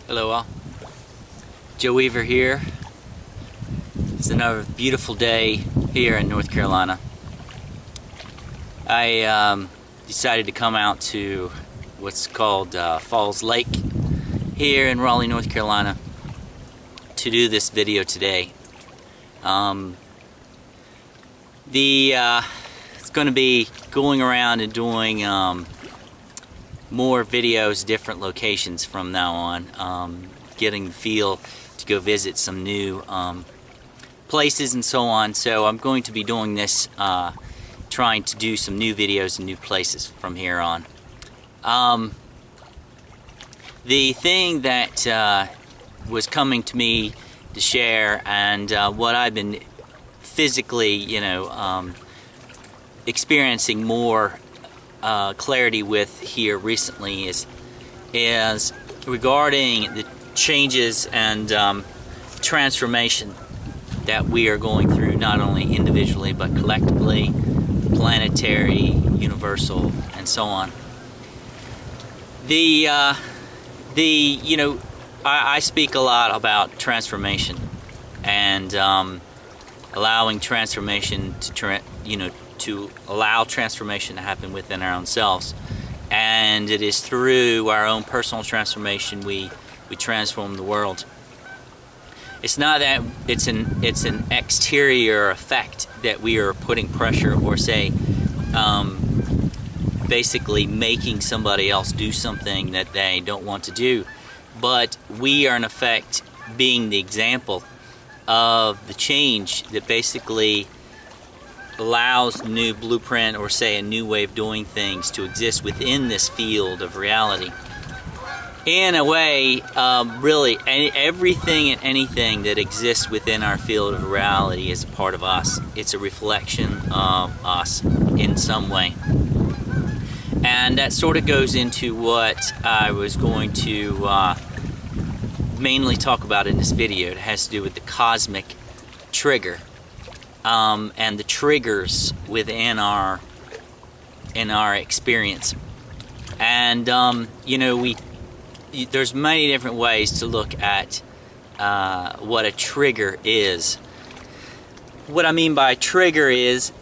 Hello all, Joe Weaver here. It's another beautiful day here in North Carolina. I decided to come out to what's called Falls Lake here in Raleigh, North Carolina to do this video today. It's going to be going around and doing more videos, different locations from now on, getting the feel to go visit some new places and so on. So I'm going to be doing this, trying to do some new videos and new places from here on. The thing that was coming to me to share, and what I've been physically, experiencing more clarity with here recently is regarding the changes and transformation that we are going through, not only individually but collectively, planetary, universal, and so on. I speak a lot about transformation and allowing transformation to allow transformation to happen within our own selves, and it is through our own personal transformation we transform the world. It's not that it's an exterior effect that we are putting pressure or say basically making somebody else do something that they don't want to do, but we are in effect being the example of the change that basically allows a new blueprint, or say a new way of doing things, to exist within this field of reality. In a way, really, everything and anything that exists within our field of reality is a part of us. It's a reflection of us in some way. And that sort of goes into what I was going to mainly talk about in this video. It has to do with the cosmic trigger. And the triggers within our experience, and there's many different ways to look at what a trigger is. What I mean by trigger is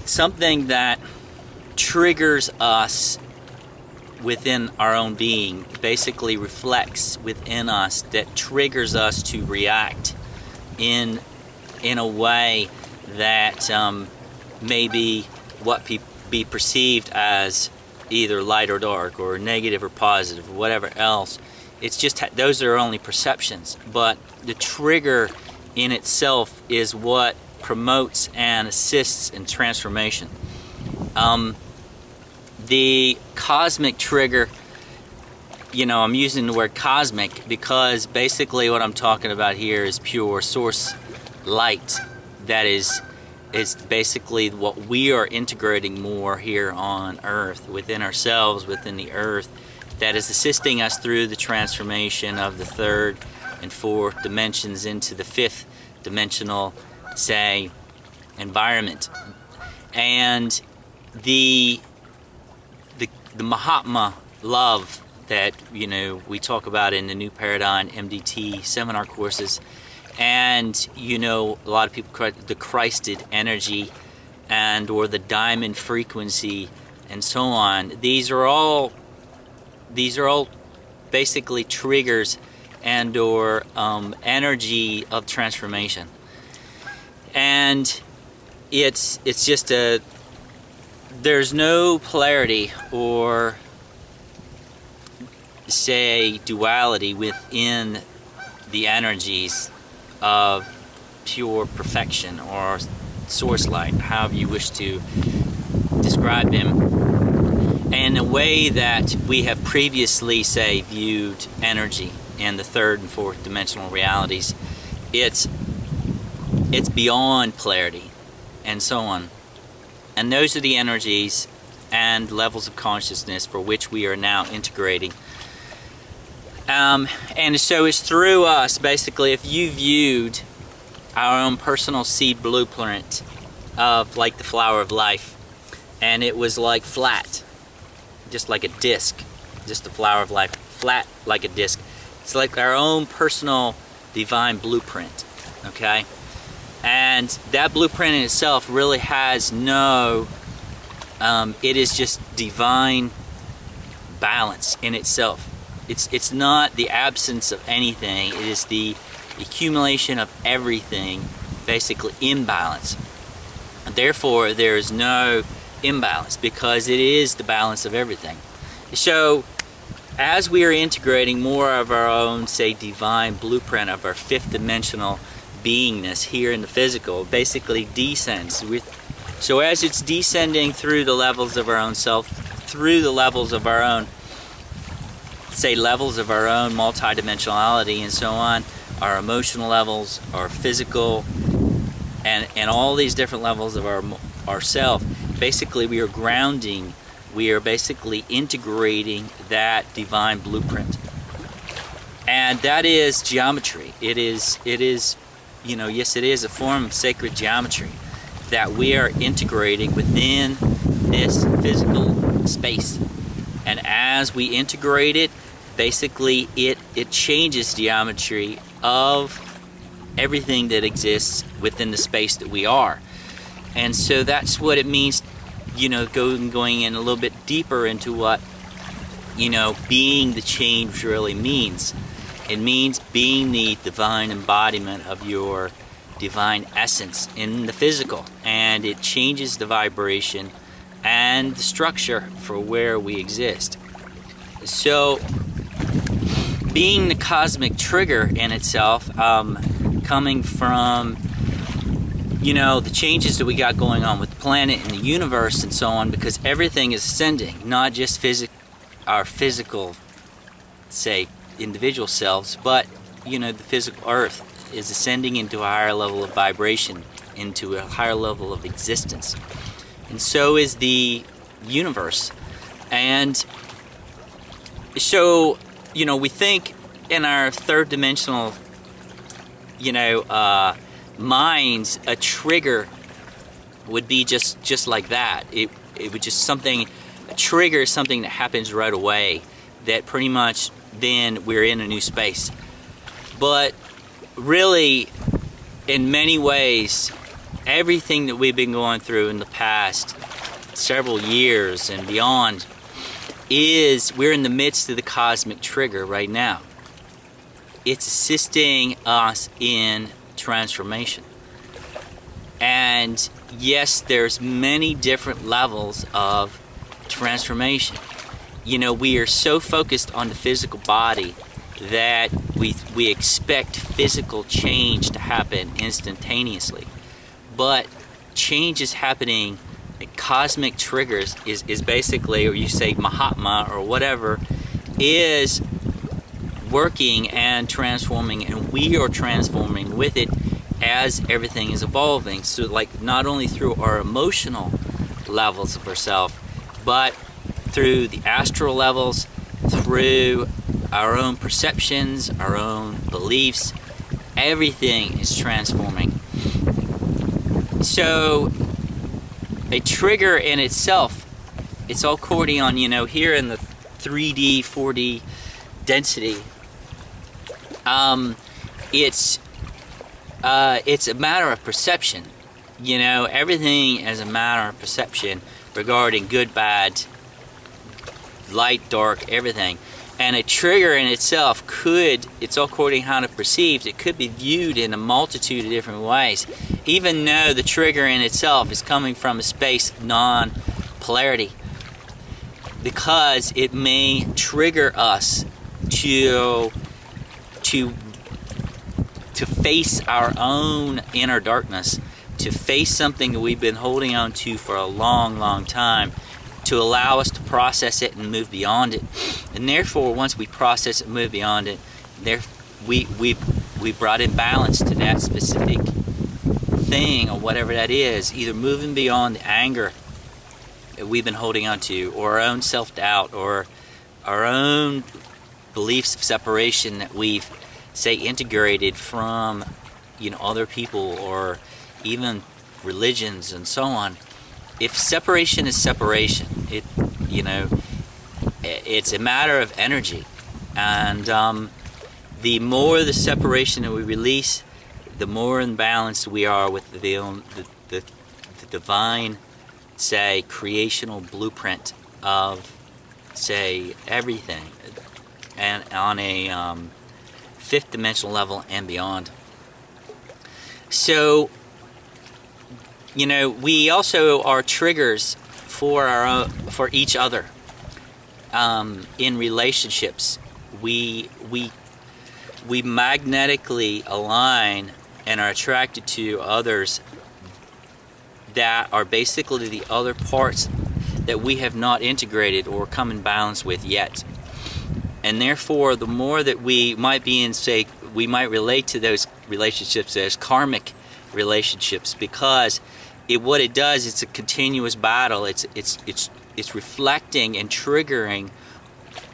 something that triggers us within our own being, basically reflects within us, that triggers us to react in a way that may be what be perceived as either light or dark, or negative or positive, or whatever else. It's just those are only perceptions, but the trigger in itself is what promotes and assists in transformation. The cosmic trigger, I'm using the word cosmic because basically what I'm talking about here is pure source light. That is basically what we are integrating more here on Earth, within ourselves, within the Earth, that is assisting us through the transformation of the third and fourth dimensions into the fifth dimensional, say, environment. And the Mahatma love that we talk about in the New Paradigm MDT seminar courses, and a lot of people call it the Christed energy, and or the Diamond Frequency, and so on. These are all basically triggers and or energy of transformation. And it's just there's no polarity or say duality within the energies of pure perfection or source light, however you wish to describe them, in a way that we have previously, say, viewed energy in the third and fourth dimensional realities. It's beyond polarity and so on. And those are the energies and levels of consciousness for which we are now integrating. And so it's through us, basically, if you viewed our own personal seed blueprint of like the flower of life, and it was like flat, just like a disc, just the flower of life, flat like a disc, It's like our own personal divine blueprint, okay? And that blueprint in itself really has no, it is just divine balance in itself. It's not the absence of anything, it is the accumulation of everything, basically imbalance. Therefore, there is no imbalance because it is the balance of everything. So, as we are integrating more of our own, say, divine blueprint of our fifth dimensional beingness here in the physical, basically descends. So as it's descending through the levels of our own self, through the levels of our own, say, levels of our own multidimensionality and so on, our emotional levels, our physical, and all these different levels of our self, basically we are grounding, we are basically integrating that divine blueprint. And that is geometry. It is, you know, yes, it is a form of sacred geometry that we are integrating within this physical space. And as we integrate it, basically it changes geometry of everything that exists within the space that we are. And so that's what it means, you know, going in a little bit deeper into what, you know, being the change really means. It means being the divine embodiment of your divine essence in the physical, and it changes the vibration and the structure for where we exist. So being the cosmic trigger in itself, coming from, you know, the changes that we got going on with the planet and the universe and so on, because everything is ascending, not just our physical, say, individual selves, but, you know, the physical earth is ascending into a higher level of vibration, into a higher level of existence. And so is the universe. And so, you know, we think in our third dimensional, you know, minds, a trigger would be just like that. It would just something, a trigger is something that happens right away, that pretty much then we're in a new space. But really, in many ways, everything that we've been going through in the past several years and beyond we're in the midst of the cosmic trigger right now. It's assisting us in transformation. And yes, there's many different levels of transformation. You know, we are so focused on the physical body that we expect physical change to happen instantaneously. But change is happening, cosmic triggers is basically, or you say Mahatma or whatever, is working and transforming, and we are transforming with it as everything is evolving. So like not only through our emotional levels of ourselves, but through the astral levels, through our own perceptions, our own beliefs, everything is transforming. So a trigger in itself, it's all according on, you know, here in the 3D, 4D density, it's a matter of perception. You know, everything is a matter of perception regarding good, bad, light, dark, everything. And a trigger in itself it's all according how it's perceived, it could be viewed in a multitude of different ways. Even though the trigger in itself is coming from a space of non-polarity, because it may trigger us to face our own inner darkness, to face something that we've been holding on to for a long, long time, to allow us to process it and move beyond it. And therefore, once we process it and move beyond it, we brought in balance to that specific thing or whatever that is, either moving beyond the anger that we've been holding on to, or our own self-doubt, or our own beliefs of separation that we've, say, integrated from, you know, other people or even religions and so on. If separation is separation, you know, it's a matter of energy. And the more the separation that we release, the more in balance we are with the divine, say, creational blueprint of, say, everything, and on a fifth dimensional level and beyond. So, you know, we also are triggers for for each other in relationships. We magnetically align and are attracted to others that are basically the other parts that we have not integrated or come in balance with yet. And therefore, the more that we might be in, say, we might relate to those relationships as karmic relationships, because what it does, it's a continuous battle. It's reflecting and triggering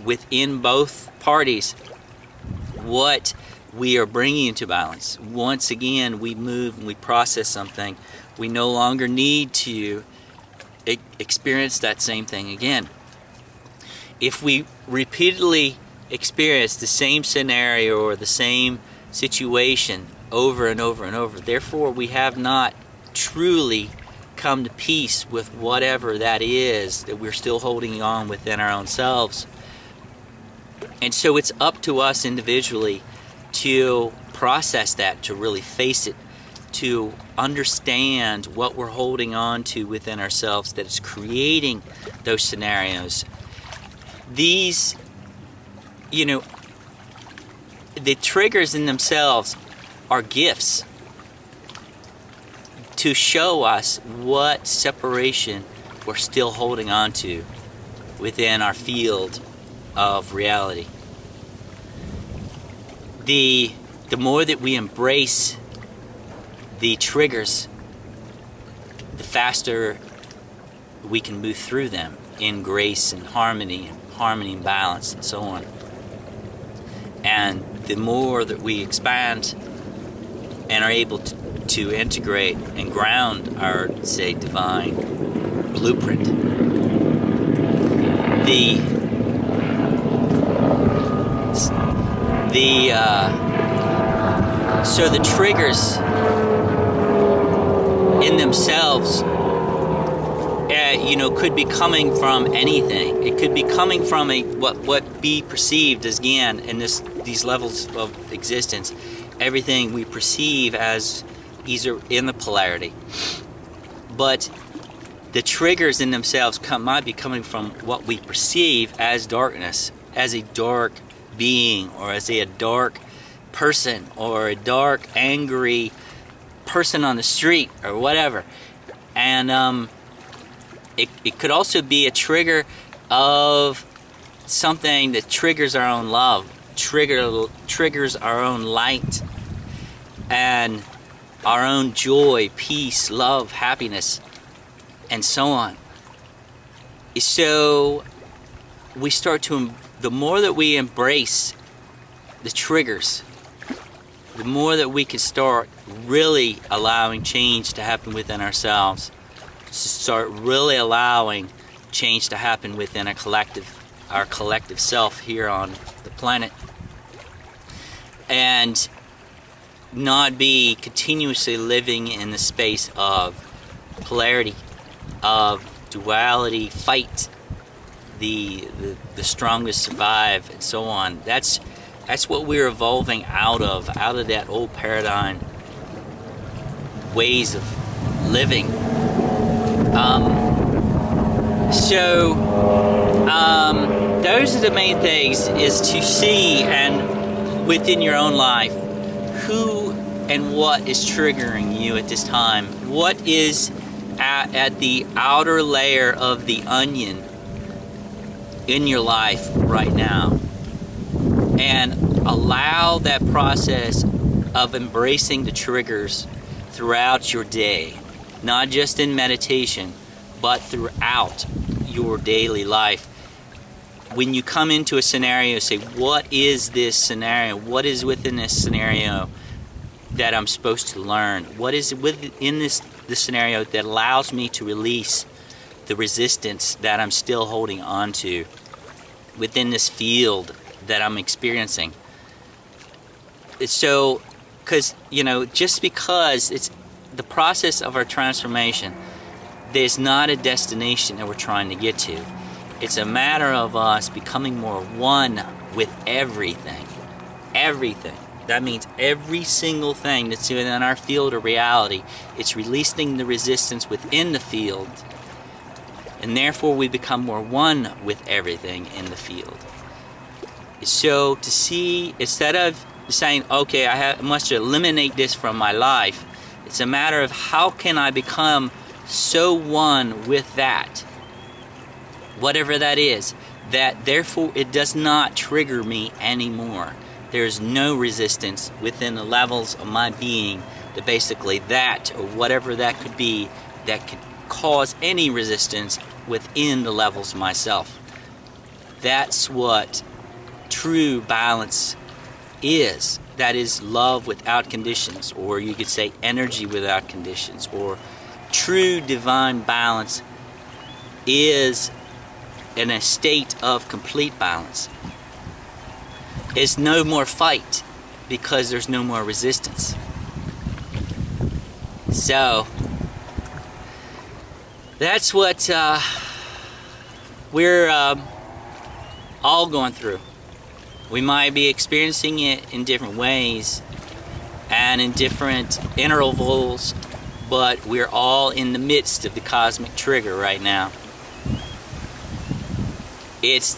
within both parties what we are bringing into balance. Once again, we move and we process something. We no longer need to experience that same thing again. If we repeatedly experience the same scenario or the same situation over and over and over, therefore we have not truly come to peace with whatever that is that we're still holding on within our own selves. And so it's up to us individually to process that, to really face it, to understand what we're holding on to within ourselves that is creating those scenarios. These, you know, the triggers in themselves are gifts to show us what separation we're still holding on to within our field of reality. The more that we embrace the triggers, the faster we can move through them in grace and harmony and balance and so on. And the more that we expand and are able to integrate and ground our, say, divine blueprint, so the triggers in themselves, you know, could be coming from anything. It could be coming from what be perceived as, again, in these levels of existence, everything we perceive as either in the polarity. But the triggers in themselves might be coming from what we perceive as darkness, as a dark being, or as a dark person, or a dark, angry person on the street, or whatever. And it could also be a trigger of something that triggers our own love, triggers our own light, and our own joy, peace, love, happiness, and so on. So we start to, the more that we embrace the triggers, the more that we can start really allowing change to happen within ourselves, to start really allowing change to happen within our collective self here on the planet, and not be continuously living in the space of polarity, of duality, fight, the strongest survive, and so on. That's what we're evolving out of that old paradigm ways of living. Those are the main things, is to see and within your own life who and what is triggering you at this time. What is at the outer layer of the onion in your life right now, and allow that process of embracing the triggers throughout your day, not just in meditation, but throughout your daily life. When you come into a scenario, say, what is this scenario? What is within this scenario that I'm supposed to learn? What is within this scenario that allows me to release the resistance that I'm still holding on to within this field that I'm experiencing? So, because, you know, just because it's the process of our transformation, there's not a destination that we're trying to get to. It's a matter of us becoming more one with everything. Everything. That means every single thing that's within our field of reality. It's releasing the resistance within the field, and therefore we become more one with everything in the field. So to see, instead of saying, okay, I must eliminate this from my life, it's a matter of how can I become so one with that, whatever that is, that therefore it does not trigger me anymore. There's no resistance within the levels of my being that basically that, or whatever that could be, that could cause any resistance within the levels of myself. That's what true balance is. That is love without conditions, or you could say energy without conditions, or true divine balance is in a state of complete balance. It's no more fight because there's no more resistance. So that's what we're all going through. We might be experiencing it in different ways and in different intervals, but we're all in the midst of the cosmic trigger right now. It's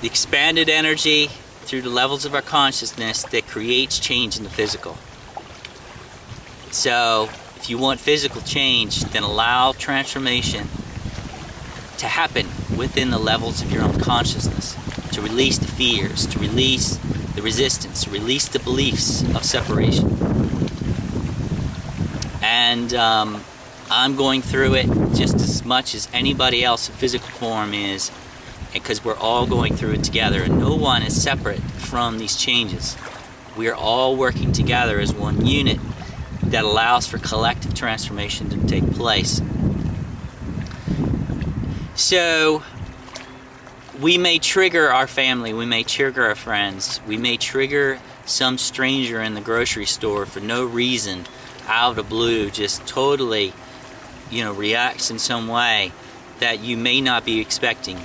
the expanded energy through the levels of our consciousness that creates change in the physical. So if you want physical change, then allow transformation to happen within the levels of your own consciousness, to release the fears, to release the resistance, to release the beliefs of separation. And I'm going through it just as much as anybody else in physical form is, because we're all going through it together, and no one is separate from these changes. We are all working together as one unit that allows for collective transformation to take place. So we may trigger our family, we may trigger our friends, we may trigger some stranger in the grocery store for no reason, out of the blue, just totally, you know, reacts in some way that you may not be expecting.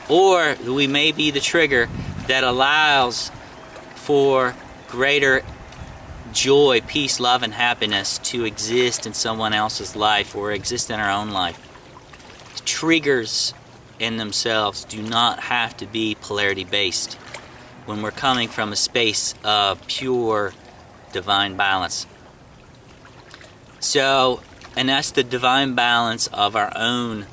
Or we may be the trigger that allows for greater joy, peace, love, and happiness to exist in someone else's life or exist in our own life. Triggers in themselves do not have to be polarity based when we're coming from a space of pure divine balance. So, and that's the divine balance of our own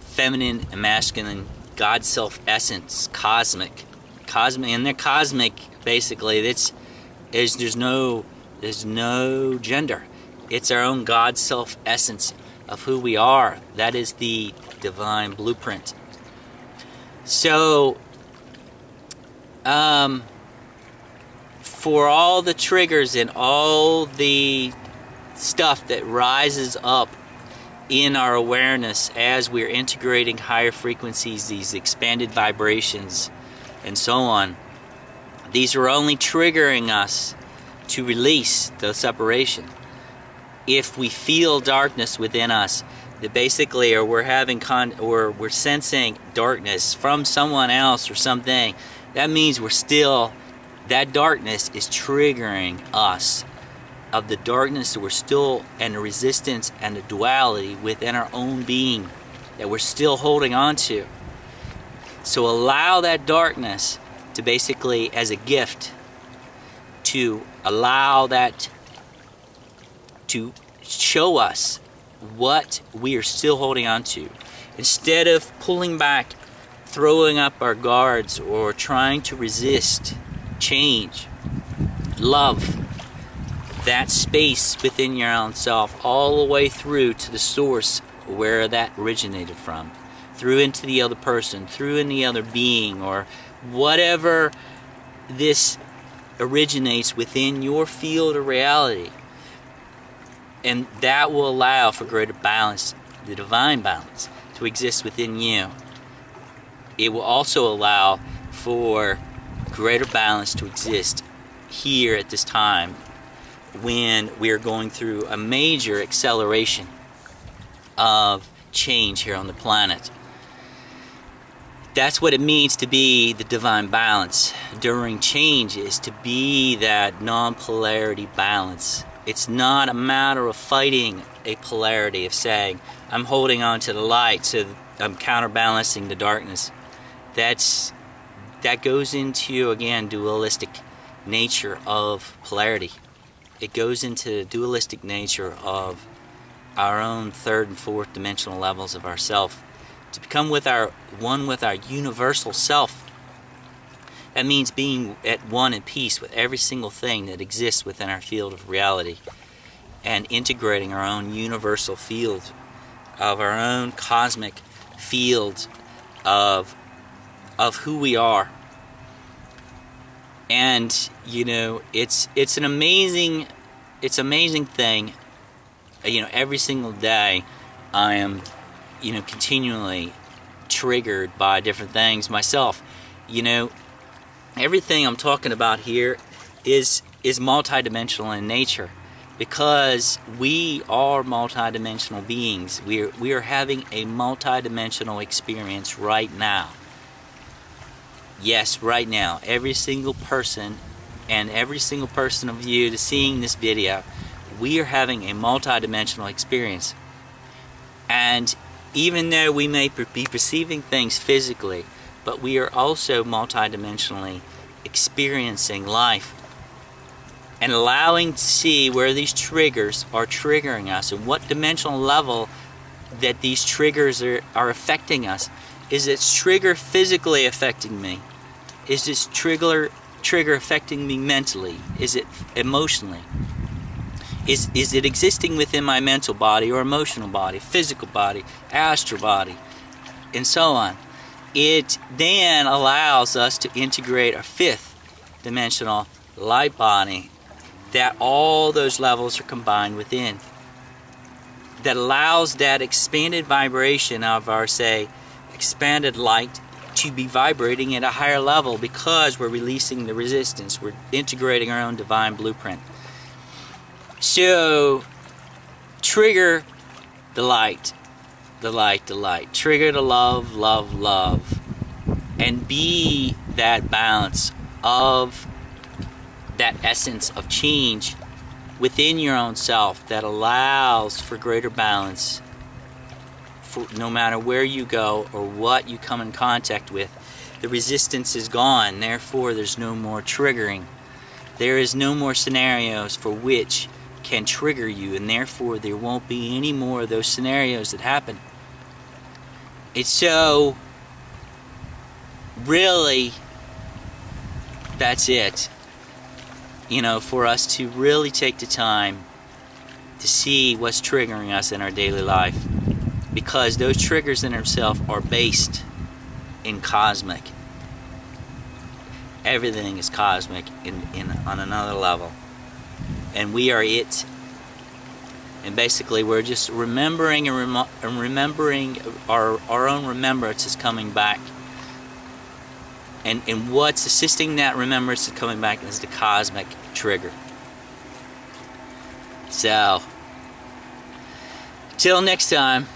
feminine and masculine God self essence, cosmic, and they're cosmic. Basically, there's no gender. It's our own God self essence of who we are. That is the divine blueprint. So, for all the triggers and all the stuff that rises up in our awareness as we're integrating higher frequencies, these expanded vibrations and so on, these are only triggering us to release the separation. If we feel darkness within us, that basically, or we're sensing darkness from someone else or something, that means that darkness is triggering us of the darkness that we're still, and the resistance and the duality within our own being that we're still holding on to. So allow that darkness to basically, as a gift, to allow that to show us what we are still holding on to. Instead of pulling back, throwing up our guards, or trying to resist change, love that space within your own self all the way through to the source where that originated from, through into the other person, through in the other being, or whatever this originates within your field of reality. And that will allow for greater balance, the divine balance, to exist within you. It will also allow for greater balance to exist here at this time when we are going through a major acceleration of change here on the planet. That's what it means to be the divine balance during change, is to be that non-polarity balance. It's not a matter of fighting a polarity, of saying I'm holding on to the light so I'm counterbalancing the darkness. That goes into, again, dualistic nature of polarity. It goes into the dualistic nature of our own third and fourth dimensional levels of ourself. To become one with our universal self. That means being at one in peace with every single thing that exists within our field of reality, and integrating our own universal field of our own cosmic field of who we are. And you know, it's an amazing thing. You know, every single day I am, you know, continually triggered by different things myself. You know, everything I'm talking about here is multidimensional in nature, because we are multidimensional beings. We are having a multidimensional experience right now. Yes, right now. Every single person, and every single person of you that's seeing this video, we are having a multidimensional experience. And even though we may be perceiving things physically, but we are also multidimensionally experiencing life, and allowing to see where these triggers are triggering us, and what dimensional level that these triggers are affecting us. Is this trigger physically affecting me? Is this trigger affecting me mentally? Is it emotionally? Is it existing within my mental body or emotional body, physical body, astral body, and so on? It then allows us to integrate a fifth dimensional light body that all those levels are combined within. That allows that expanded vibration of our, say, expanded light to be vibrating at a higher level, because we're releasing the resistance. We're integrating our own divine blueprint. So, trigger the light, the light, the light. Trigger the love, love, love. And be that balance of that essence of change within your own self that allows for greater balance for no matter where you go or what you come in contact with. The resistance is gone, therefore there's no more triggering. There is no more scenarios for which can trigger you, and therefore there won't be any more of those scenarios that happen. It's so, really, that's it. You know, for us to really take the time to see what's triggering us in our daily life, because those triggers in themselves are based in cosmic. Everything is cosmic on another level. And we are it. And basically we're just remembering and remembering our own remembrance is coming back. And what's assisting that remembrance is coming back is the cosmic trigger. So, till next time,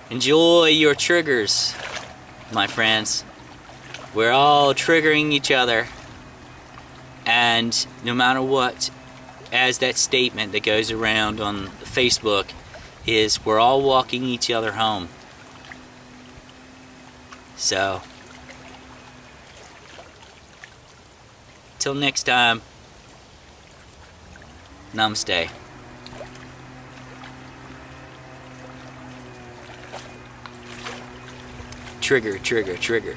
enjoy your triggers, my friends. We're all triggering each other. And no matter what, as that statement that goes around on Facebook is, we're all walking each other home. So, till next time, namaste. Trigger, trigger, trigger.